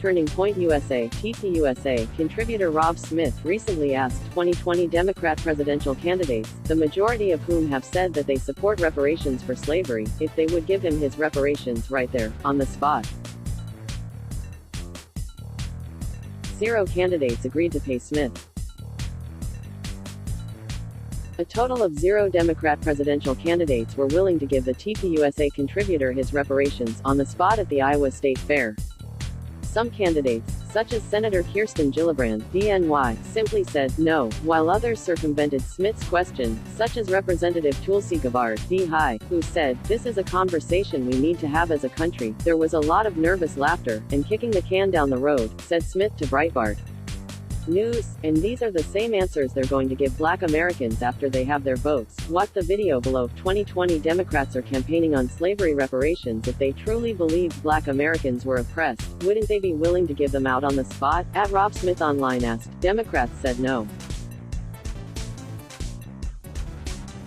Turning Point USA (TPUSA) contributor Rob Smith recently asked 2020 Democrat presidential candidates, the majority of whom have said that they support reparations for slavery, if they would give him his reparations right there, on the spot. 0 candidates agreed to pay Smith. A total of 0 Democrat presidential candidates were willing to give the TPUSA contributor his reparations on the spot at the Iowa State Fair. Some candidates, such as Senator Kirsten Gillibrand, DNY, simply said no, while others circumvented Smith's question, such as Representative Tulsi Gabbard, D-High, who said, "This is a conversation we need to have as a country." There was a lot of nervous laughter, and kicking the can down the road, said Smith to Breitbart News, and these are the same answers they're going to give Black Americans after they have their votes. Watch the video below. 2020 Democrats are campaigning on slavery reparations. If they truly believed Black Americans were oppressed, wouldn't they be willing to give them out on the spot? At Rob Smith Online asked. Democrats said no.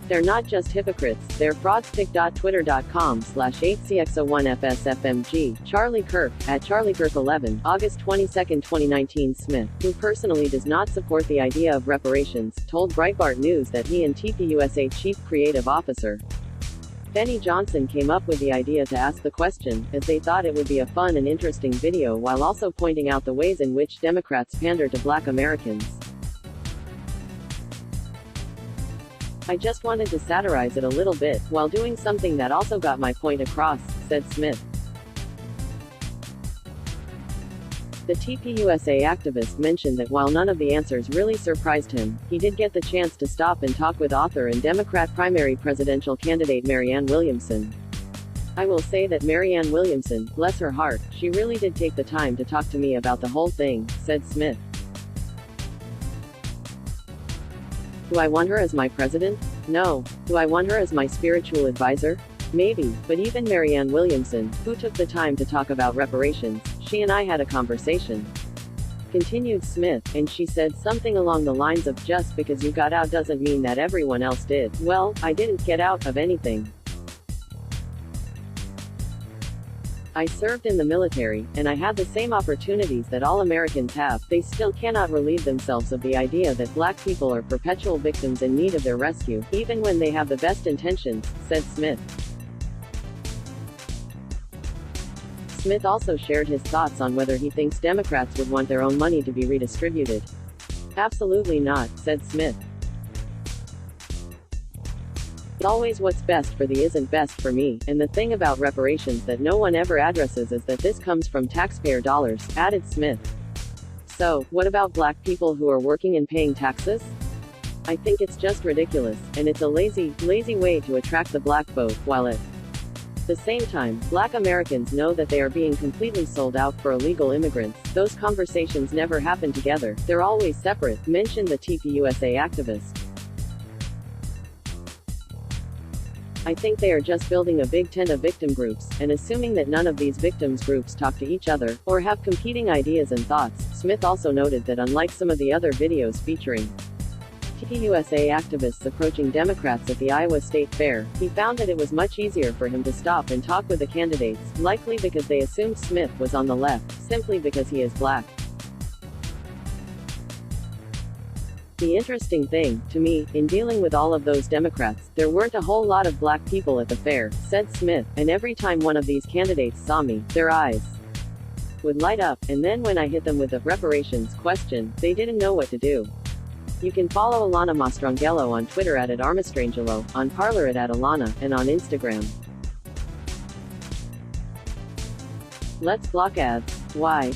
They're not just hypocrites, they're frauds. pic.twitter.com/8cx01fsfmg. Charlie Kirk, at CharlieKirk11, August 22, 2019. Smith, who personally does not support the idea of reparations, told Breitbart News that he and TPUSA Chief Creative Officer Benny Johnson came up with the idea to ask the question, as they thought it would be a fun and interesting video while also pointing out the ways in which Democrats pander to Black Americans. "I just wanted to satirize it a little bit, while doing something that also got my point across," said Smith. The TPUSA activist mentioned that while none of the answers really surprised him, he did get the chance to stop and talk with author and Democrat primary presidential candidate Marianne Williamson. "I will say that Marianne Williamson, bless her heart, she really did take the time to talk to me about the whole thing," said Smith. Do I want her as my president? No. Do I want her as my spiritual advisor? Maybe, but even Marianne Williamson, who took the time to talk about reparations, she and I had a conversation. Continued Smith, and she said something along the lines of, "Just because you got out doesn't mean that everyone else did." Well, I didn't get out of anything. I served in the military, and I had the same opportunities that all Americans have. They still cannot relieve themselves of the idea that Black people are perpetual victims in need of their rescue, even when they have the best intentions, said Smith. Smith also shared his thoughts on whether he thinks Democrats would want their own money to be redistributed. "Absolutely not," said Smith. "Always what's best for thee isn't best for me, and the thing about reparations that no one ever addresses is that this comes from taxpayer dollars," added Smith. "So, what about Black people who are working and paying taxes? I think it's just ridiculous, and it's a lazy way to attract the Black vote, while at the same time, Black Americans know that they are being completely sold out for illegal immigrants. Those conversations never happen together, they're always separate," mentioned the TPUSA activist. "I think they are just building a big tent of victim groups, and assuming that none of these victims groups talk to each other, or have competing ideas and thoughts." Smith also noted that unlike some of the other videos featuring TPUSA activists approaching Democrats at the Iowa State Fair, he found that it was much easier for him to stop and talk with the candidates, likely because they assumed Smith was on the left, simply because he is Black. "The interesting thing, to me, in dealing with all of those Democrats, there weren't a whole lot of Black people at the fair," said Smith, "and every time one of these candidates saw me, their eyes would light up, and then when I hit them with the reparations question, they didn't know what to do." You can follow Alana Mastrangelo on Twitter at @Armastrangelo, on Parler at @Alana, and on Instagram. Let's block ads. Why?